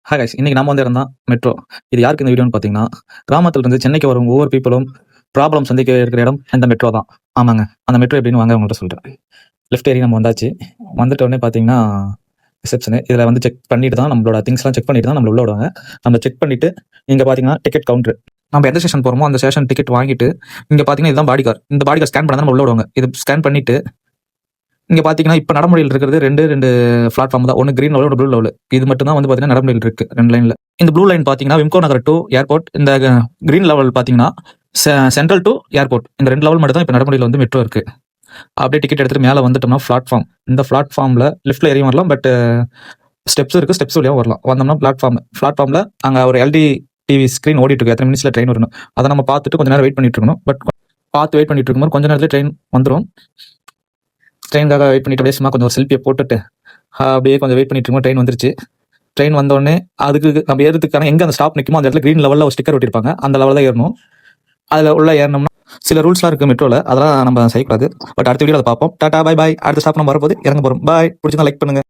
Hi guys, இன்னைக்கு நம்ம வந்து இருந்தால் மெட்ரோ. இது யாருக்கு இந்த வீடியோன்னு பார்த்தீங்கன்னா, கிராமத்துல இருந்து சென்னைக்கு வரும் ஒவ்வொரு பீப்புளும் ப்ராப்ளம் சந்திக்க இருக்கிற இடம் இந்த மெட்ரோ தான். ஆமாங்க, அந்த மெட்ரோ எப்படின்னு வாங்க உங்கள்கிட்ட சொல்கிறேன். லெஃப்ட் ஏறி நம்ம வந்தாச்சு. வந்துட்ட உடனே பார்த்தீங்கன்னா ரிசப்ஷனு. இதில் வந்து செக் பண்ணிட்டு தான் நம்மளோட திங்ஸ்லாம் செக் பண்ணிட்டு தான் நம்மள உள்ள விடுவாங்க. நம்ம செக் பண்ணிட்டு இங்கே பார்த்தீங்கன்னா டிக்கெட் கவுண்டர். நம்ம எந்த ஸ்டேஷன் போகிறோமோ அந்த ஸ்டேஷன் டிக்கெட் வாங்கிட்டு இங்கே பார்த்தீங்கன்னா இதுதான் பாடி கார். இந்த பாடி கார் ஸ்கேன் பண்ண தான் நம்ம உள்ள விடுவாங்க. இது ஸ்கேன் பண்ணிட்டு இங்கே பார்த்தீங்கன்னா இப்போ நடைமுறையில் இருக்கிறது ரெண்டு பிளாட்ஃபார்ம் தான். ஒன்று கிரீன் லெவல், ஒரு ப்ளூ லெவல். இது மட்டும் தான் வந்து பார்த்தீங்கன்னா நடைமுறையில் இருக்கு 2 லைனில். இந்த ப்ளூ லைன் பார்த்தீங்கன்னா விம்கோ நகர் டு ஏர்போர்ட். இந்த கிரீன் லெவல் பார்த்தீங்கன்னா சென்ட்ரல் டு ஏர்போர்ட். இந்த 2 லெவல் மட்டும் தான் இப்போ நடைமுறையில் வந்து மெட்ரோ இருக்கு. அப்படியே டிக்கெட் எடுத்துட்டு மேலே வந்துட்டோம்னா பிளாட்ஃபார்ம். இந்த பிளாட்ஃபார்மில் லிஃப்ட்ல ஏறியும் வரலாம், பட் ஸ்டெப்ஸ் இருக்கு, ஸ்டெப்ஸ் வழியாக வரலாம். வந்தோம்னா பிளாட்ஃபார்மில் அங்கே ஒரு எல்டி டிவி ஸ்க்ரீன் ஓடிட்டு இருக்கு. எத்தனை மினிட்ஸ்ல ட்ரெயின் வரணும் அதை நம்ம பார்த்துட்டு கொஞ்சம் நேரம் வெயிட் பண்ணிட்டு இருக்கணும். பட் பார்த்து வெயிட் பண்ணிட்டு இருக்கும்போது கொஞ்ச நேரத்தில் ட்ரெயின் வந்துடும். ட்ரெயினுக்காக வெயிட் பண்ணிட்டு அப்படியே சும்மா கொஞ்சம் ஒரு செல்ஃபியை போட்டுட்டு அப்படியே கொஞ்சம் வெயிட் பண்ணிட்டு இருக்கோம். ட்ரெயின் வந்துருச்சு. ட்ரெயின் வந்தோடனே அதுக்கு நம்ம ஏறதுக்கான எங்கே அந்த ஸ்டாப் நிற்குமோ அந்த இடத்துல கிரீன் லெவலில் ஒரு ஸ்டிக்கர் ஒட்டியிருப்பாங்க. அந்த லெவலில் தான் ஏறணும். அதில் உள்ள ஏறணும்னா சில ரூல்ஸ்லாம் இருக்குது மெட்ரோவில், அதெல்லாம் நம்ம செய்யக்கூடாது. பட் அடுத்த வீடியோ அதை பார்ப்போம். Tata, bye bye. அடுத்த ஸ்டாப் நம்ம வரப்போது இறங்க போகிறோம். பாய். பிடிச்சிருந்தா லைக் பண்ணுங்க.